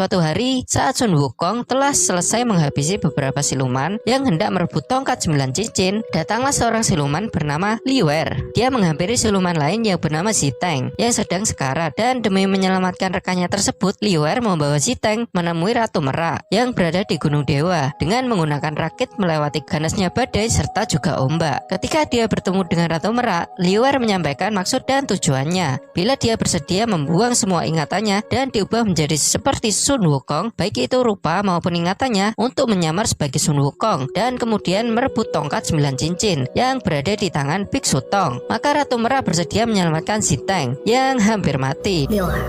suatu hari, saat Sun Wukong telah selesai menghabisi beberapa siluman yang hendak merebut tongkat 9 cincin, datanglah seorang siluman bernama Liuer. Dia menghampiri siluman lain yang bernama Ziteng yang sedang sekarat, dan demi menyelamatkan rekannya tersebut, Liuer membawa Ziteng menemui Ratu Merak yang berada di Gunung Dewa dengan menggunakan rakit melewati ganasnya badai serta juga ombak. Ketika dia bertemu dengan Ratu Merak, Liuer menyampaikan maksud dan tujuannya. Bila dia bersedia membuang semua ingatannya dan diubah menjadi seperti Sun Wukong, baik itu rupa maupun ingatannya, untuk menyamar sebagai Sun Wukong dan kemudian merebut tongkat 9 cincin yang berada di tangan Biksu Tong. Maka Ratu Merak bersedia menyelamatkan Ziteng yang hampir mati. 六儿，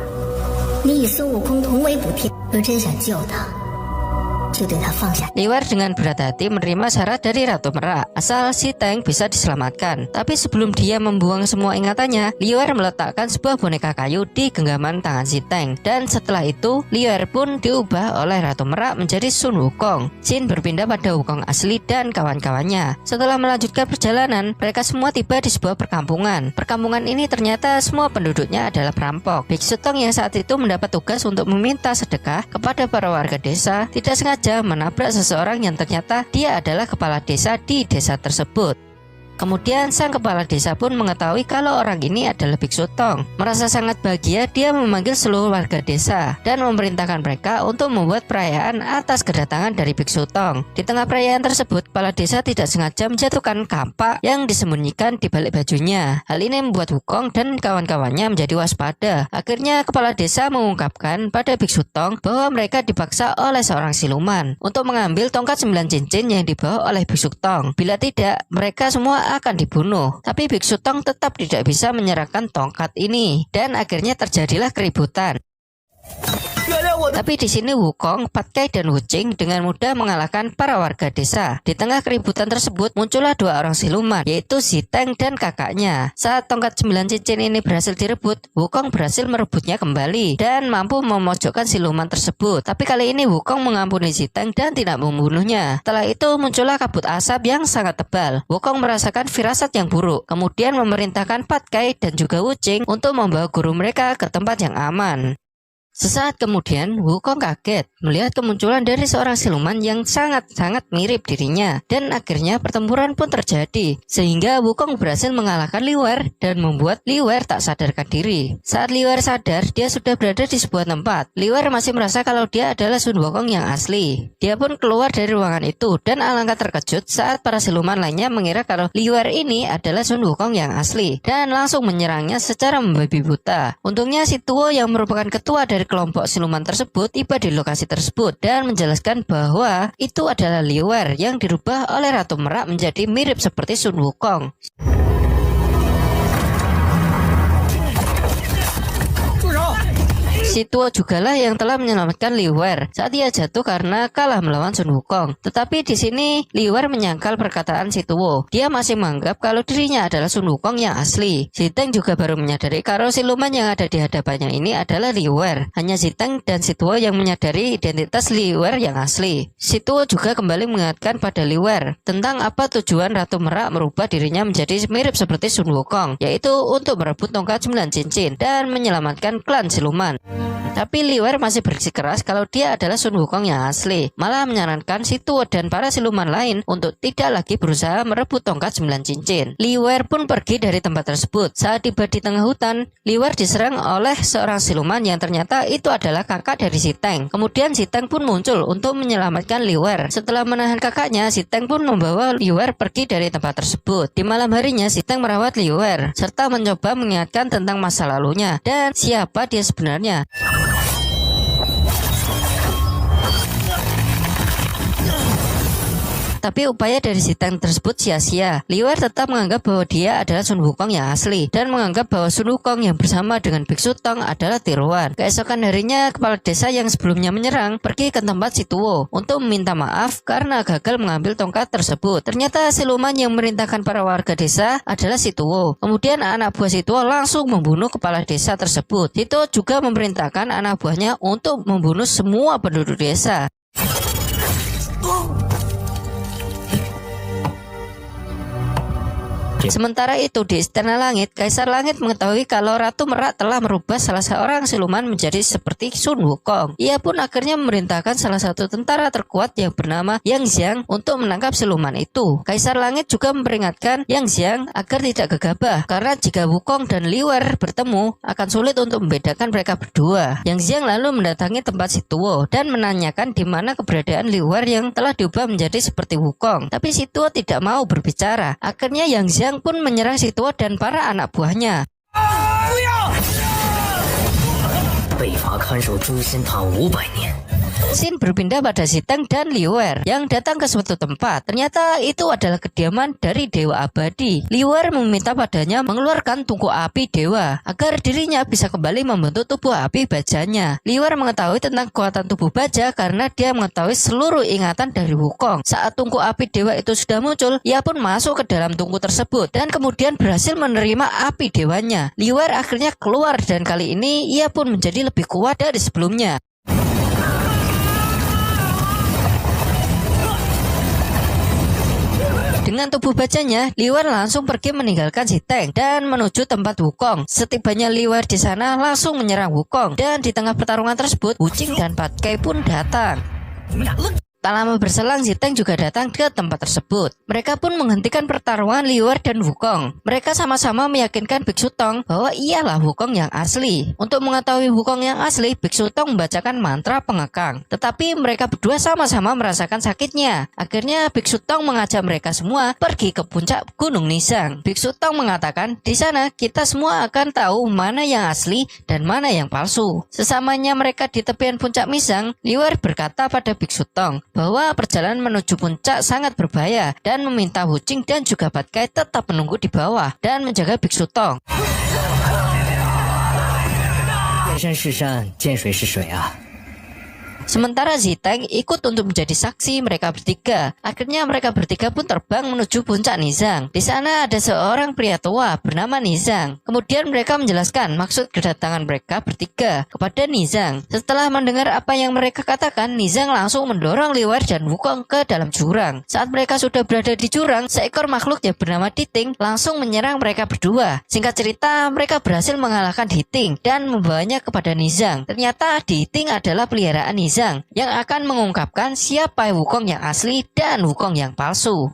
你与孙悟空同为补天，若真想救他，就对他放下。 Liuer dengan berat hati menerima syarat dari Ratu Merak asal Ziteng bisa diselamatkan. Tapi sebelum dia membuang semua ingatannya, Liuer meletakkan sebuah boneka kayu di genggaman tangan Ziteng. Dan setelah itu, Liuer pun diubah oleh Ratu Merak menjadi Sun Wukong. Jin berpindah pada Wukong asli dan kawan-kawannya. Setelah melanjutkan perjalanan, mereka semua tiba di sebuah perkampungan. Perkampungan ini ternyata semua penduduknya adalah perampok. Biksu Tong yang saat itu mendapat tugas untuk meminta sedekah kepada para warga desa, tidak sengaja menabrak seseorang yang ternyata dia adalah kepala desa di desa tersebut. Kemudian sang kepala desa pun mengetahui kalau orang ini adalah Biksu Tong. Merasa sangat bahagia, dia memanggil seluruh warga desa dan memerintahkan mereka untuk membuat perayaan atas kedatangan dari Biksu Tong. Di tengah perayaan tersebut, kepala desa tidak sengaja menjatuhkan kampak yang disembunyikan di balik bajunya. Hal ini membuat Wukong dan kawan-kawannya menjadi waspada. Akhirnya kepala desa mengungkapkan pada Biksu Tong bahwa mereka dipaksa oleh seorang siluman untuk mengambil tongkat 9 cincin yang dibawa oleh Biksu Tong. Bila tidak, mereka semua akan dibunuh. Tapi Biksu Tong tetap tidak bisa menyerahkan tongkat ini dan akhirnya terjadilah keributan. Tapi di sini Wukong, Patkai dan Wuching dengan mudah mengalahkan para warga desa. Di tengah keributan tersebut muncullah dua orang siluman, yaitu Ziteng dan kakaknya. Saat tongkat 9 cincin ini berhasil direbut, Wukong berhasil merebutnya kembali dan mampu memojokkan siluman tersebut. Tapi kali ini Wukong mengampuni Ziteng dan tidak membunuhnya. Setelah itu muncullah kabut asap yang sangat tebal. Wukong merasakan firasat yang buruk, kemudian memerintahkan Patkai dan juga Wuching untuk membawa guru mereka ke tempat yang aman. Sesaat kemudian, Wukong kaget melihat kemunculan dari seorang siluman yang sangat-sangat mirip dirinya, dan akhirnya pertempuran pun terjadi, sehingga Wukong berhasil mengalahkan Liuer dan membuat Liuer tak sadarkan diri. Saat Liuer sadar, dia sudah berada di sebuah tempat. Liuer masih merasa kalau dia adalah Sun Wukong yang asli. Dia pun keluar dari ruangan itu, dan alangkah terkejut saat para siluman lainnya mengira kalau Liuer ini adalah Sun Wukong yang asli, dan langsung menyerangnya secara membabi buta. Untungnya si Tuo yang merupakan ketua dari kelompok siluman tersebut tiba di lokasi tersebut dan menjelaskan bahwa itu adalah Liuer yang dirubah oleh Ratu Merak menjadi mirip seperti Sun Wukong. Si Tuo jugalah yang telah menyelamatkan Liuer saat ia jatuh karena kalah melawan Sun Wukong. Tetapi di sini Liuer menyangkal perkataan si Tuo. Dia masih menganggap kalau dirinya adalah Sun Wukong yang asli. Ziteng juga baru menyadari kalau siluman yang ada di hadapannya ini adalah Liuer. Hanya Ziteng dan si Tuo yang menyadari identitas Liuer yang asli. Si Tuo juga kembali mengingatkan pada Liuer tentang apa tujuan Ratu Merak merubah dirinya menjadi mirip seperti Sun Wukong, yaitu untuk merebut tongkat 9 cincin dan menyelamatkan klan siluman. Tapi Liuer masih bersikeras kalau dia adalah Sun Wukong yang asli, malah menyarankan si Tuo dan para siluman lain untuk tidak lagi berusaha merebut tongkat 9 cincin. Liuer pun pergi dari tempat tersebut. Saat tiba di tengah hutan, Liuer diserang oleh seorang siluman yang ternyata itu adalah kakak dari Ziteng. Kemudian Ziteng pun muncul untuk menyelamatkan Liuer. Setelah menahan kakaknya, Ziteng pun membawa Liuer pergi dari tempat tersebut. Di malam harinya, Ziteng merawat Liuer serta mencoba mengingatkan tentang masa lalunya dan siapa dia sebenarnya. Tapi upaya dari Ziteng tersebut sia-sia. Liuer tetap menganggap bahwa dia adalah Sun Wukong yang asli dan menganggap bahwa Sun Wukong yang bersama dengan Biksu Tong adalah tiruan. Keesokan harinya, kepala desa yang sebelumnya menyerang pergi ke tempat si Tuo untuk meminta maaf karena gagal mengambil tongkat tersebut. Ternyata siluman yang memerintahkan para warga desa adalah si Tuo. Kemudian anak buah si Tuo langsung membunuh kepala desa tersebut. Si Tuo juga memerintahkan anak buahnya untuk membunuh semua penduduk desa. Sementara itu di Istana Langit, Kaisar Langit mengetahui kalau Ratu Merak telah merubah salah seorang siluman menjadi seperti Sun Wukong. Ia pun akhirnya memerintahkan salah satu tentara terkuat yang bernama Yang Xiang untuk menangkap siluman itu. Kaisar Langit juga memperingatkan Yang Xiang agar tidak gegabah, karena jika Wukong dan Liwer bertemu akan sulit untuk membedakan mereka berdua. Yang Xiang lalu mendatangi tempat Situo dan menanyakan di mana keberadaan Liwer yang telah diubah menjadi seperti Wukong. Tapi Situo tidak mau berbicara. Akhirnya Yang Xiang pun menyerang Situo dan para anak buahnya. Scene berpindah pada Ziteng dan Liwer yang datang ke suatu tempat. Ternyata itu adalah kediaman dari Dewa Abadi. Liwer meminta padanya mengeluarkan tungku api dewa agar dirinya bisa kembali membentuk tubuh api bajanya. Liwer mengetahui tentang kekuatan tubuh baja karena dia mengetahui seluruh ingatan dari Wukong. Saat tungku api dewa itu sudah muncul, ia pun masuk ke dalam tungku tersebut dan kemudian berhasil menerima api dewanya. Liwer akhirnya keluar dan kali ini ia pun menjadi lebih kuat dari sebelumnya. Dengan tubuh bajanya, Liwer langsung pergi meninggalkan Ziteng dan menuju tempat Wukong. Setibanya Liwer di sana langsung menyerang Wukong dan di tengah pertarungan tersebut, Wuqing dan Pat Kai pun datang. Tak lama berselang, Ziteng juga datang ke tempat tersebut. Mereka pun menghentikan pertarungan Liwer dan Wukong. Mereka sama-sama meyakinkan Biksu Tong bahwa ialah Wukong yang asli. Untuk mengetahui Wukong yang asli, Biksu Tong membacakan mantra pengekang. Tetapi mereka berdua sama-sama merasakan sakitnya. Akhirnya Biksu Tong mengajak mereka semua pergi ke puncak Gunung Nisang. Biksu Tong mengatakan, di sana kita semua akan tahu mana yang asli dan mana yang palsu. Sesamanya mereka di tepian puncak Nisang, Liwer berkata pada Biksu Tong bahwa perjalanan menuju puncak sangat berbahaya dan meminta Wuqing dan juga Pat Kai tetap menunggu di bawah dan menjaga Biksu Tong. 见山是山，见水是水啊。 Sementara Ziteng ikut untuk menjadi saksi mereka bertiga. Akhirnya mereka bertiga pun terbang menuju puncak Nizang. Di sana ada seorang pria tua bernama Nizang. Kemudian mereka menjelaskan maksud kedatangan mereka bertiga kepada Nizang. Setelah mendengar apa yang mereka katakan, Nizang langsung mendorong Liwer dan Wukong ke dalam jurang. Saat mereka sudah berada di jurang, seekor makhluk yang bernama Diting langsung menyerang mereka berdua. Singkat cerita, mereka berhasil mengalahkan Diting dan membawanya kepada Nizang. Ternyata Diting adalah peliharaan Nizang yang akan mengungkapkan siapa Wukong yang asli dan Wukong yang palsu.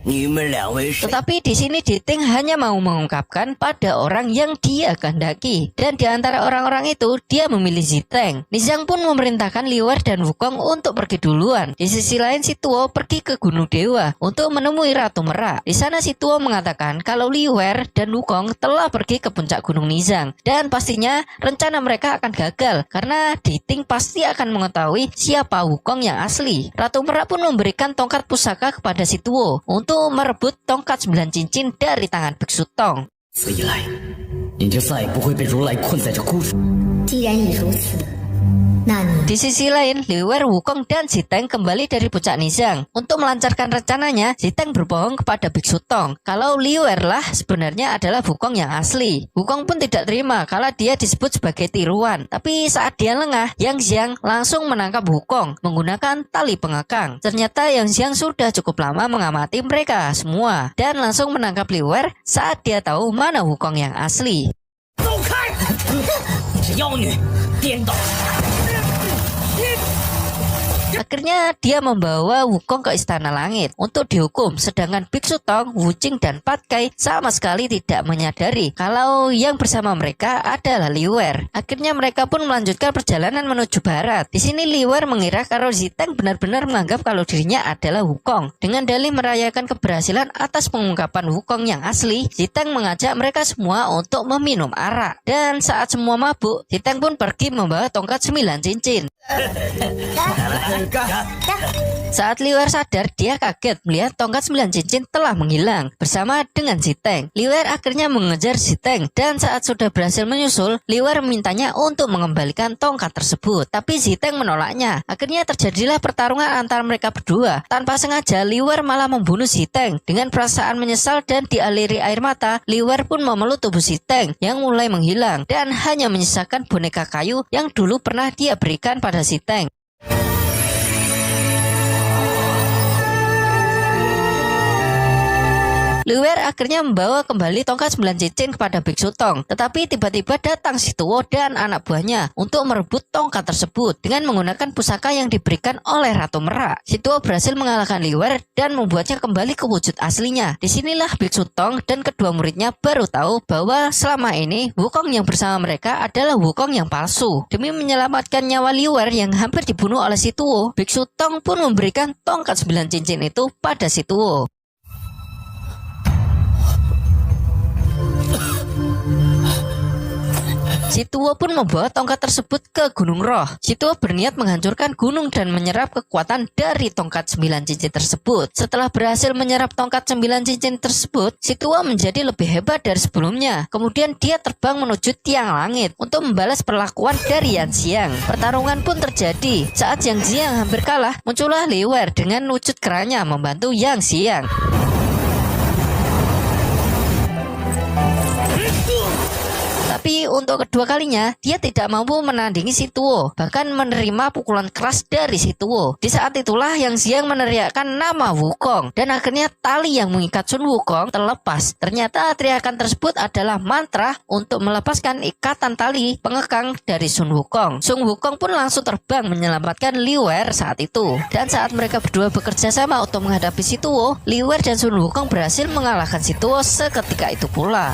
Tetapi di sini Diting hanya mau mengungkapkan pada orang yang dia kehendaki, dan di antara orang-orang itu dia memilih Ziteng. Nizang pun memerintahkan Liwer dan Wukong untuk pergi duluan. Di sisi lain, Situo pergi ke Gunung Dewa untuk menemui Ratu Merak. Di sana Situo mengatakan kalau Liwer dan Wukong telah pergi ke puncak Gunung Nizang dan pastinya rencana mereka akan gagal karena Diting pasti akan mengetahui siapa Wukong yang asli. Ratu Merak pun memberikan tongkat pusaka kepada Situo untuk merebut tongkat 9 cincin dari tangan Biksu Tong. 此以来，你就再也不会被如来困在这枯树。既然已如此，那你 Di sisi lain, Liwer, Wukong, dan Ziteng kembali dari puncak Nizang. Untuk melancarkan rencananya, Ziteng berbohong kepada Biksu Tong kalau Liwer lah sebenarnya adalah Wukong yang asli. Wukong pun tidak terima kalau dia disebut sebagai tiruan. Tapi saat dia lengah, Yang Xiang langsung menangkap Wukong menggunakan tali pengekang. Ternyata Yang Xiang sudah cukup lama mengamati mereka semua dan langsung menangkap Liwer saat dia tahu mana Wukong yang asli. 走开！你是妖女，颠倒！ Akhirnya dia membawa Wukong ke Istana Langit untuk dihukum, sedangkan Biksu Tong, Wuqing, dan Pat Kai sama sekali tidak menyadari kalau yang bersama mereka adalah Liwer. Akhirnya mereka pun melanjutkan perjalanan menuju barat. Di sini Liwer mengira kalau Ziteng benar-benar menganggap kalau dirinya adalah Wukong. Dengan dalih merayakan keberhasilan atas pengungkapan Wukong yang asli, Ziteng mengajak mereka semua untuk meminum arak. Dan saat semua mabuk, Ziteng pun pergi membawa tongkat 9 cincin. Saat Liwer sadar, dia kaget melihat tongkat 9 cincin telah menghilang bersama dengan Ziteng. Liwer akhirnya mengejar Ziteng dan saat sudah berhasil menyusul, Liwer memintanya untuk mengembalikan tongkat tersebut. Tapi Ziteng menolaknya. Akhirnya terjadilah pertarungan antara mereka berdua. Tanpa sengaja, Liwer malah membunuh Ziteng. Dengan perasaan menyesal dan dialiri air mata, Liwer pun memeluk tubuh Ziteng yang mulai menghilang dan hanya menyisakan boneka kayu yang dulu pernah dia berikan pada Ziteng. Liuer akhirnya membawa kembali tongkat 9 cincin kepada Biksu Tong. Tetapi tiba-tiba datang si Tuo dan anak buahnya untuk merebut tongkat tersebut dengan menggunakan pusaka yang diberikan oleh Ratu Merak. Si Tuo berhasil mengalahkan Liuer dan membuatnya kembali ke wujud aslinya. Disinilah Biksu Tong dan kedua muridnya baru tahu bahwa selama ini Wukong yang bersama mereka adalah Wukong yang palsu. Demi menyelamatkan nyawa Liuer yang hampir dibunuh oleh si Tuo, Biksu Tong pun memberikan tongkat 9 cincin itu pada si Tuo. Si Tuo pun membawa tongkat tersebut ke Gunung Roh. Si Tuo berniat menghancurkan gunung dan menyerap kekuatan dari tongkat 9 cincin tersebut. Setelah berhasil menyerap tongkat 9 cincin tersebut, si Tuo menjadi lebih hebat dari sebelumnya. Kemudian dia terbang menuju tiang langit untuk membalas perlakuan dari Yan Xiang. Pertarungan pun terjadi. Saat Yang Xiang hampir kalah, muncullah Liuer dengan wujud keranya membantu Yang Xiang. Tapi untuk kedua kalinya, dia tidak mampu menandingi si Tuo, bahkan menerima pukulan keras dari si Tuo. Di saat itulah Yang Xiang meneriakkan nama Wukong, dan akhirnya tali yang mengikat Sun Wukong terlepas. Ternyata teriakan tersebut adalah mantra untuk melepaskan ikatan tali pengekang dari Sun Wukong. Sun Wukong pun langsung terbang menyelamatkan Liuer saat itu. Dan saat mereka berdua bekerja sama untuk menghadapi si Tuo, Liuer dan Sun Wukong berhasil mengalahkan si Tuo seketika itu pula.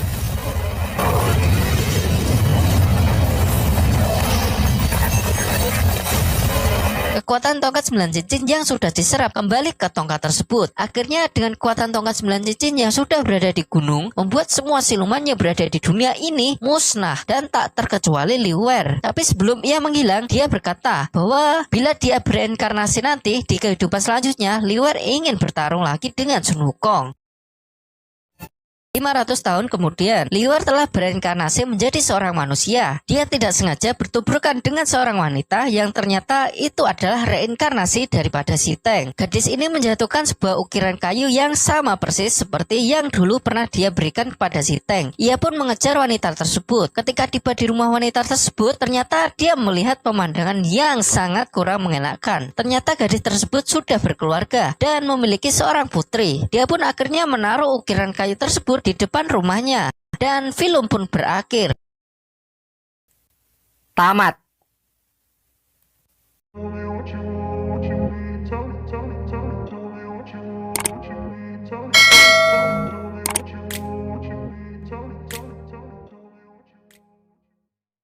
Kekuatan tongkat 9 cincin yang sudah diserap kembali ke tongkat tersebut. Akhirnya dengan kekuatan tongkat 9 cincin yang sudah berada di gunung, membuat semua siluman yang berada di dunia ini musnah dan tak terkecuali Liuer. Tapi sebelum ia menghilang, dia berkata bahwa bila dia bereinkarnasi nanti di kehidupan selanjutnya, Liuer ingin bertarung lagi dengan Sun Wukong. 500 tahun kemudian, Liuer telah bereinkarnasi menjadi seorang manusia. Dia tidak sengaja bertuburkan dengan seorang wanita yang ternyata itu adalah reinkarnasi daripada Si Teng. Gadis ini menjatuhkan sebuah ukiran kayu yang sama persis seperti yang dulu pernah dia berikan kepada Si Teng. Ia pun mengejar wanita tersebut. Ketika tiba di rumah wanita tersebut, ternyata dia melihat pemandangan yang sangat kurang mengenakan. Ternyata gadis tersebut sudah berkeluarga dan memiliki seorang putri. Dia pun akhirnya menaruh ukiran kayu tersebut di depan rumahnya, dan film pun berakhir. Tamat.